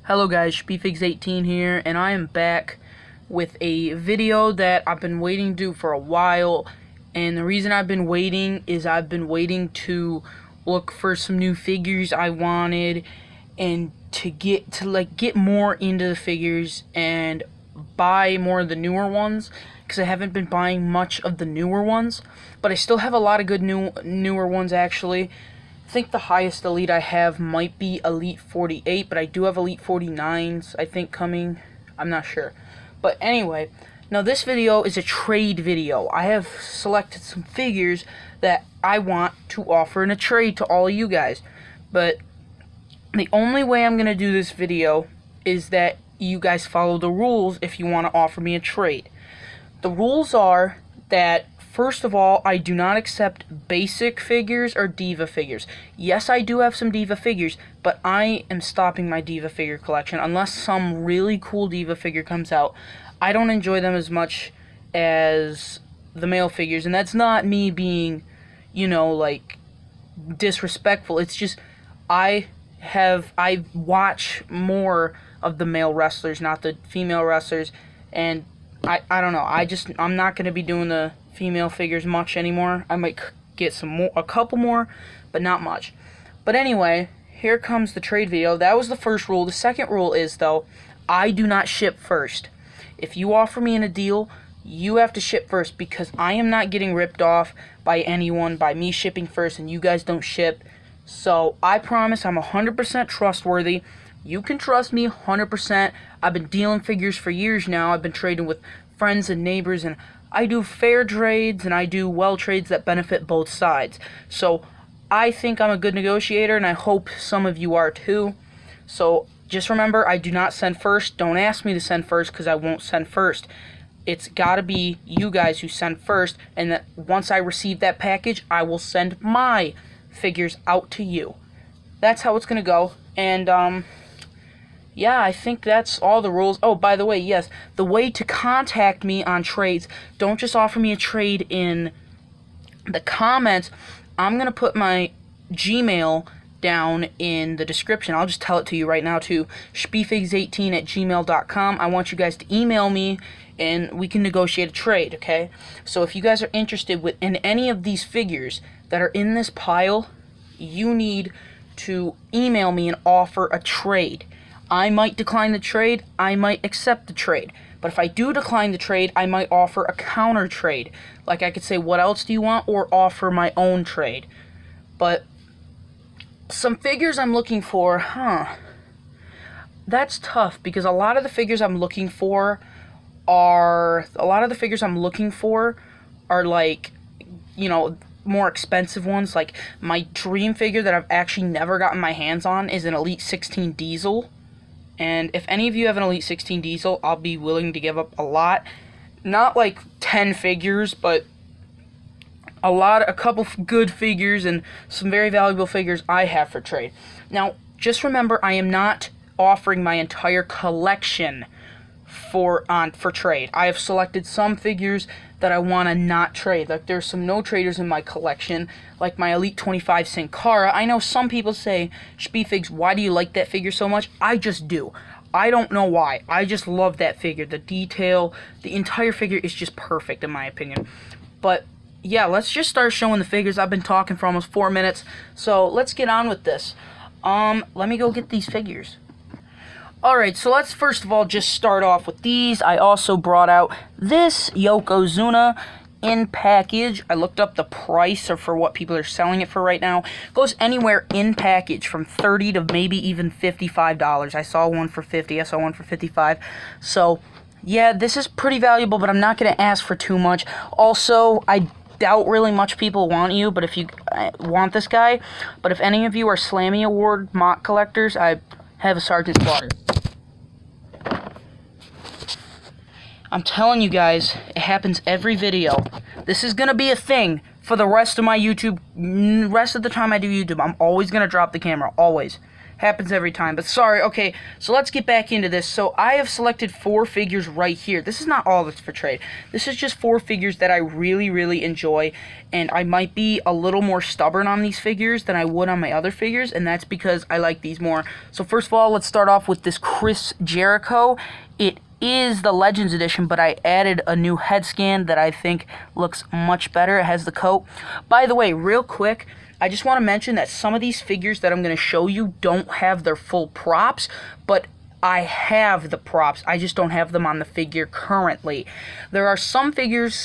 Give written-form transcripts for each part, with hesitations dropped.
Hello guys, Shpeefigs18 here, and I am back with a video that I've been waiting to do for a while. And the reason I've been waiting is I've been waiting to look for some new figures I wanted, and to get more into the figures and buy more of the newer ones, because I haven't been buying much of the newer ones, but I still have a lot of good newer ones actually. I think the highest elite I have might be Elite 48, but I do have Elite 49s, I think, coming. I'm not sure. But anyway, now this video is a trade video. I have selected some figures that I want to offer in a trade to all of you guys. But the only way I'm going to do this video is that you guys follow the rules if you want to offer me a trade. The rules are that, first of all, I do not accept basic figures or diva figures. Yes, I do have some diva figures, but I am stopping my diva figure collection unless some really cool diva figure comes out. I don't enjoy them as much as the male figures, and that's not me being, like, disrespectful. It's just I watch more of the male wrestlers, not the female wrestlers, and I don't know. I'm not going to be doing the female figures much anymore. I might get a couple more, but not much. But anyway, here comes the trade video. That was the first rule. The second rule is, though, I do not ship first. If you offer me in a deal, you have to ship first, because I am not getting ripped off by anyone by me shipping first and you guys don't ship. So I promise I'm 100% trustworthy. You can trust me 100%. I've been dealing figures for years now. I've been trading with friends and neighbors, and I do fair trades and I do well trades that benefit both sides. So I think I'm a good negotiator, and I hope some of you are too. So just remember, I do not send first. Don't ask me to send first, because I won't send first. It's got to be you guys who send first, and that once I receive that package, I will send my figures out to you. That's how it's going to go. And yeah, I think that's all the rules. Oh, by the way, yes, the way to contact me on trades, don't just offer me a trade in the comments. I'm going to put my Gmail down in the description. I'll just tell it to you right now, to shpeefigs18@gmail.com. I want you guys to email me, and we can negotiate a trade, okay? So if you guys are interested in any of these figures that are in this pile, you need to email me and offer a trade. I might decline the trade, I might accept the trade. But if I do decline the trade, I might offer a counter trade. Like, I could say, what else do you want? Or offer my own trade. But some figures I'm looking for, that's tough, because a lot of the figures I'm looking for are like, more expensive ones. Like, my dream figure that I've actually never gotten my hands on is an Elite 16 Diesel. And if any of you have an Elite 16 Diesel, I'll be willing to give up a lot. Not like 10 figures, but a couple good figures and some very valuable figures I have for trade. Now, just remember, I am not offering my entire collection for trade. I have selected some figures that I want to not trade. Like, there's some no traders in my collection, like my Elite 25 Sin Cara. I know some people say, Shpeefigs, why do you like that figure so much? I just do. I don't know why. I just love that figure. The detail, the entire figure is just perfect in my opinion. But yeah, let's just start showing the figures. I've been talking for almost 4 minutes, so let's get on with this. Let me go get these figures. Alright, so let's first of all just start off with these. I also brought out this Yokozuna in package. I looked up the price for what people are selling it for right now. It goes anywhere in package from $30 to maybe even $55. I saw one for $50. I saw one for $55. So, yeah, this is pretty valuable, but I'm not going to ask for too much. Also, I doubt really much people want you, but if you want this guy, but if any of you are Slammy Award mock collectors, I have a Sergeant Slaughter. I'm telling you guys, it happens every video. This is gonna be a thing for the rest of my YouTube. Rest of the time I do YouTube, I'm always gonna drop the camera. Always. Happens every time. But sorry, okay, so let's get back into this. So I have selected 4 figures right here. This is not all that's for trade. This is just 4 figures that I really, really enjoy. And I might be a little more stubborn on these figures than I would on my other figures. And that's because I like these more. So first of all, let's start off with this Chris Jericho. It is the Legends Edition, but I added a new head scan that I think looks much better. It has the coat. By the way, real quick, I just want to mention that some of these figures that I'm going to show you don't have their full props, but I have the props. I just don't have them on the figure currently. There are some figures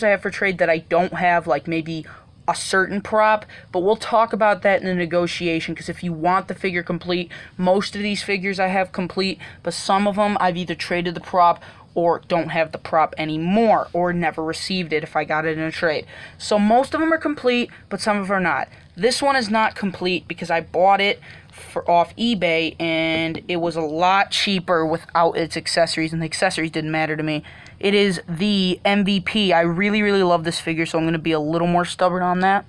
I have for trade that I don't have, like maybe a certain prop, but we'll talk about that in the negotiation, because if you want the figure complete, most of these figures I have complete, but some of them I've either traded the prop or don't have the prop anymore, or never received it if I got it in a trade. So most of them are complete, but some of them are not. This one is not complete because I bought it off eBay, and it was a lot cheaper without its accessories, and the accessories didn't matter to me. It is the MVP. I really, really love this figure, so I'm going to be a little more stubborn on that.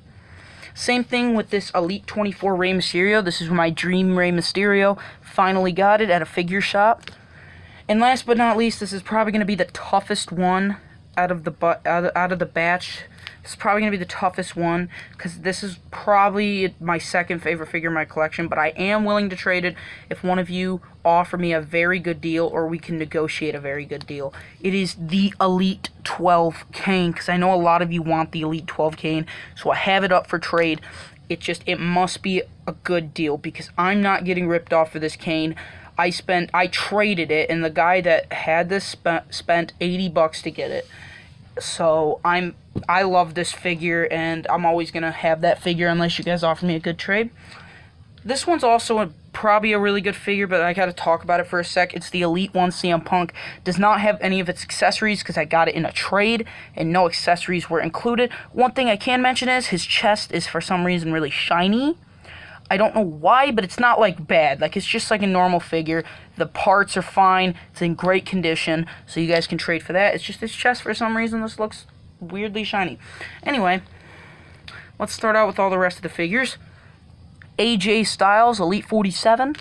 Same thing with this Elite 24 Rey Mysterio. This is my dream Rey Mysterio. Finally got it at a figure shop. And last but not least, this is probably going to be the toughest one out of the batch. This is probably going to be the toughest one, because this is probably my second favorite figure in my collection, but I am willing to trade it if one of you offer me a very good deal, or we can negotiate a very good deal. It is the Elite 12 Kane, because I know a lot of you want the Elite 12 Kane, so I have it up for trade. It must be a good deal, because I'm not getting ripped off for this Kane. I traded it, and the guy that had this spent $80 to get it. So I love this figure, and I'm always gonna have that figure unless you guys offer me a good trade. This one's also probably a really good figure, but I gotta talk about it for a sec. It's the Elite 1 CM Punk. Does not have any of its accessories because I got it in a trade, and no accessories were included. One thing I can mention is his chest is for some reason really shiny. I don't know why, but it's not like bad. Like, it's just like a normal figure. The parts are fine. It's in great condition, so you guys can trade for that. It's just his chest, for some reason, this looks weirdly shiny. Anyway, let's start out with all the rest of the figures. AJ Styles, Elite 47.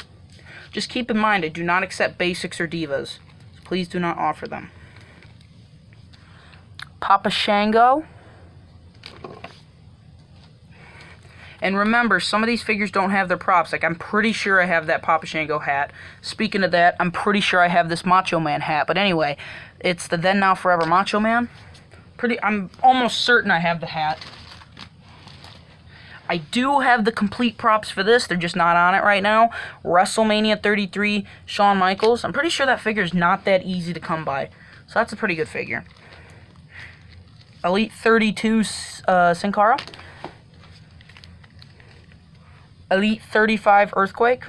Just keep in mind, I do not accept basics or divas. So please do not offer them. Papa Shango. And remember, some of these figures don't have their props. Like, I'm pretty sure I have that Papa Shango hat. Speaking of that, I'm pretty sure I have this Macho Man hat. But anyway, it's the Then Now Forever Macho Man. I'm almost certain I have the hat. I do have the complete props for this. They're just not on it right now. WrestleMania 33, Shawn Michaels. I'm pretty sure that figure is not that easy to come by. So that's a pretty good figure. Elite 32, Sin Cara. Elite 35 Earthquake.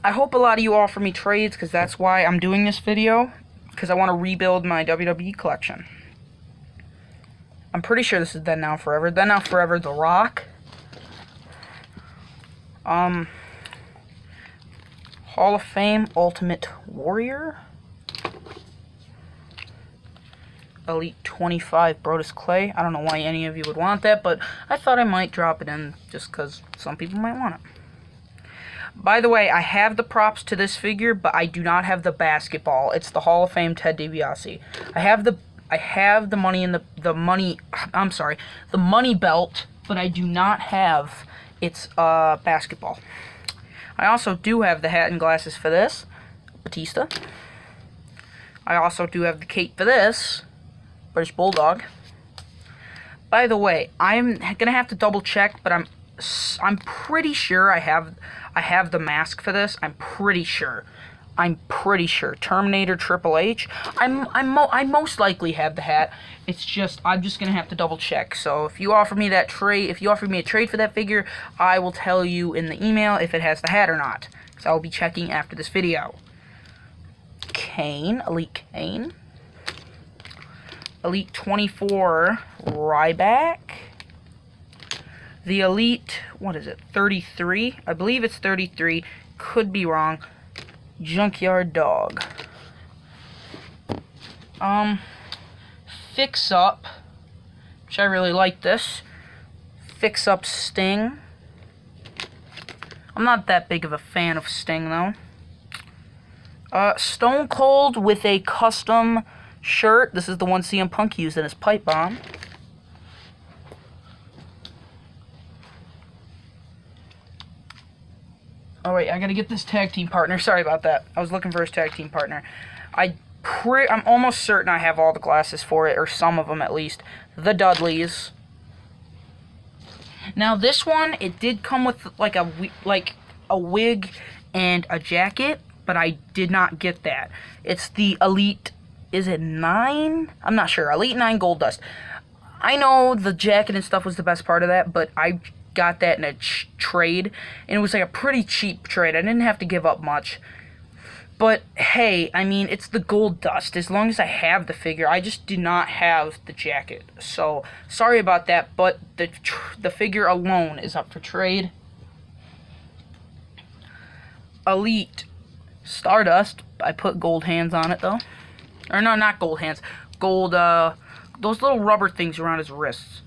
I hope a lot of you offer me trades, because that's why I'm doing this video, because I want to rebuild my WWE collection. I'm pretty sure this is Then Now Forever. Then Now Forever, The Rock. Hall of Fame Ultimate Warrior. Elite 25 Brodus Clay. I don't know why any of you would want that, but I thought I might drop it in just because some people might want it. By the way, I have the props to this figure, but I do not have the basketball. It's the Hall of Fame Ted DiBiase. I have the money in the money belt, but I do not have its basketball. I also do have the hat and glasses for this, Batista. I also do have the cape for this, British Bulldog. By the way, I'm gonna have to double check, but I'm pretty sure I have the mask for this. I'm pretty sure. Terminator Triple H. I most likely have the hat. It's just I'm just gonna have to double check. So if you offer me a trade for that figure, I will tell you in the email if it has the hat or not, because I will be checking after this video. Kane, Elite Kane. Elite 24 Ryback. The Elite, what is it, 33? I believe it's 33. Could be wrong. Junkyard Dog. Fix Up, which I really like this. Fix Up Sting. I'm not that big of a fan of Sting, though. Stone Cold with a custom shirt. This is the one CM Punk used in his pipe bomb. Alright, I gotta get this tag team partner. Sorry about that. I was looking for his tag team partner. I'm almost certain I have all the glasses for it, or some of them at least. The Dudleys. Now this one, it did come with like a wig and a jacket, but I did not get that. It's the Elite, is it 9? I'm not sure. Elite 9 Gold Dust. I know the jacket and stuff was the best part of that, but I got that in a trade, and it was like a pretty cheap trade. I didn't have to give up much. But hey, I mean, it's the Gold Dust. As long as I have the figure, I just do not have the jacket. So, sorry about that, but the figure alone is up for trade. Elite Stardust. I put gold hands on it, though. Or no, not gold hands. Gold, those little rubber things around his wrists.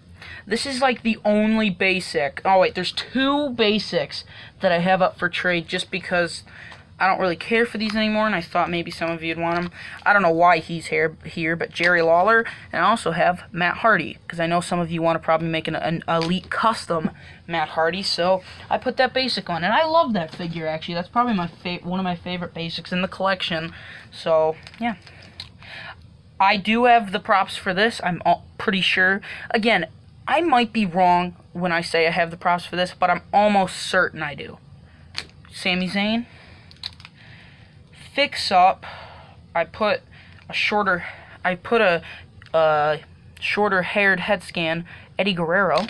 This is like the only basic. Oh, wait, there's 2 basics that I have up for trade just because I don't really care for these anymore, and I thought maybe some of you'd want them. I don't know why he's here, but Jerry Lawler, and I also have Matt Hardy, because I know some of you want to probably make an Elite custom Matt Hardy, so I put that basic on, and I love that figure, actually. That's probably one of my favorite basics in the collection, so, yeah. I do have the props for this, I'm pretty sure. Again, I might be wrong when I say I have the props for this, but I'm almost certain I do. Sami Zayn. Fix Up, I put a shorter haired head scan, Eddie Guerrero.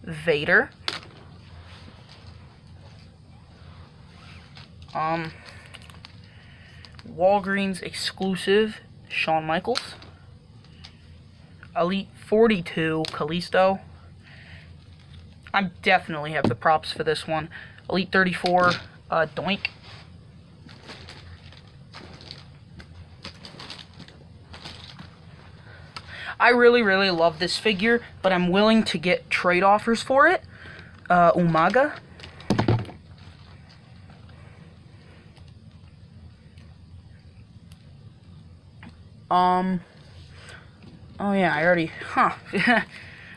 Vader. Walgreens exclusive, Shawn Michaels. Elite 42, Kalisto. I definitely have the props for this one. Elite 34, Doink. I really, really love this figure, but I'm willing to get trade offers for it. Umaga. Oh yeah, I already,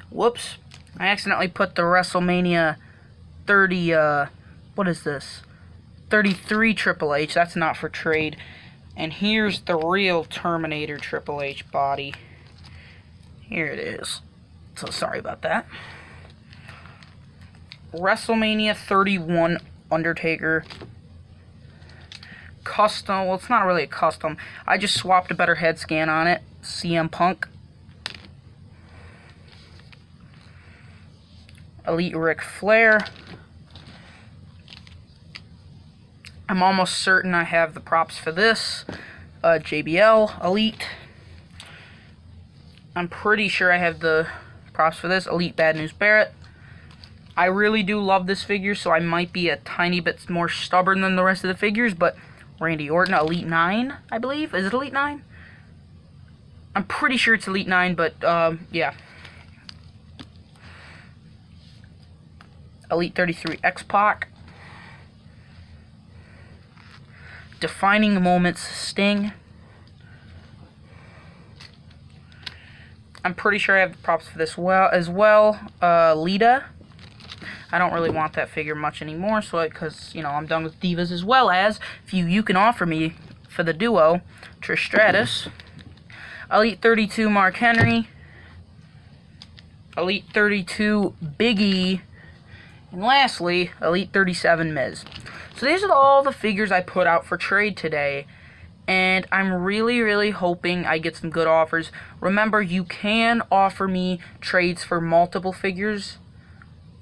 whoops. I accidentally put the WrestleMania 30, what is this? 33 Triple H, that's not for trade. And here's the real Terminator Triple H body. Here it is. So sorry about that. WrestleMania 31 Undertaker. Custom, well, it's not really a custom. I just swapped a better head scan on it. CM Punk. Elite Ric Flair. I'm almost certain I have the props for this. JBL, Elite. I'm pretty sure I have the props for this. Elite Bad News Barrett. I really do love this figure, so I might be a tiny bit more stubborn than the rest of the figures, but Randy Orton, Elite 9, I believe. Is it Elite 9? I'm pretty sure it's Elite 9, but, yeah. Elite 33 X-Pac. Defining Moments Sting. I'm pretty sure I have the props for this as well. Lita. I don't really want that figure much anymore, so because, you know, I'm done with Divas, as well as, if you can offer me for the duo, Trish Stratus. Elite 32 Mark Henry. Elite 32 Big E. And lastly, Elite 37 Miz. So these are all the figures I put out for trade today. And I'm really, really hoping I get some good offers. Remember, you can offer me trades for multiple figures.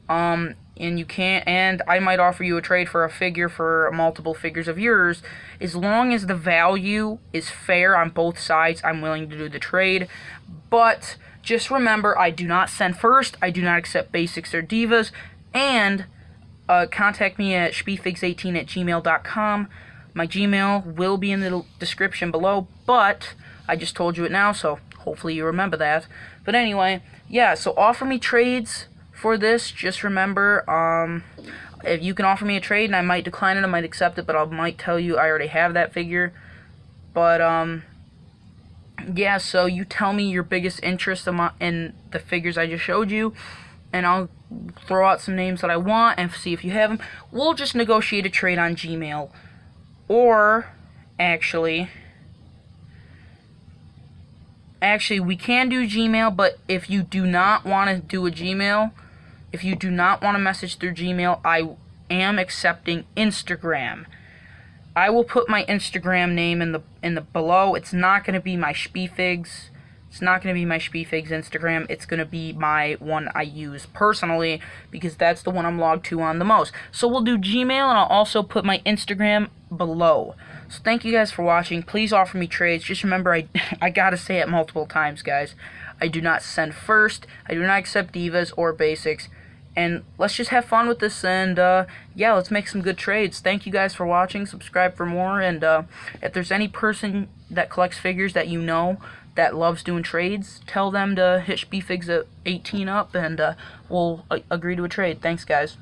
And I might offer you a trade for a figure for multiple figures of yours. As long as the value is fair on both sides, I'm willing to do the trade. But just remember, I do not send first. I do not accept basics or divas. And contact me at shpeefigs18@gmail.com. My Gmail will be in the description below, but I just told you it now, so hopefully you remember that. But anyway, yeah, so offer me trades for this, just remember, if you can offer me a trade and I might decline it, I might accept it, but I might tell you I already have that figure. But, yeah, so you tell me your biggest interest in the figures I just showed you, and I'll throw out some names that I want and see if you have them. We'll just negotiate a trade on Gmail. Or, actually, we can do Gmail, but if you do not want to do a Gmail, if you do not want to message through Gmail, I am accepting Instagram. I will put my Instagram name in the below. It's not going to be my Shpeefigs. It's not going to be my Shpeefigs Instagram. It's going to be my one I use personally, because that's the one I'm logged to on the most. So we'll do Gmail, and I'll also put my Instagram below. So thank you guys for watching. Please offer me trades. Just remember, I gotta say it multiple times, guys. I do not send first. I do not accept Divas or Basics. And let's just have fun with this, and yeah, let's make some good trades. Thank you guys for watching. Subscribe for more, and if there's any person that collects figures that you know that loves doing trades, tell them to hit Shpeefigs at 18 up, and we'll agree to a trade. Thanks, guys.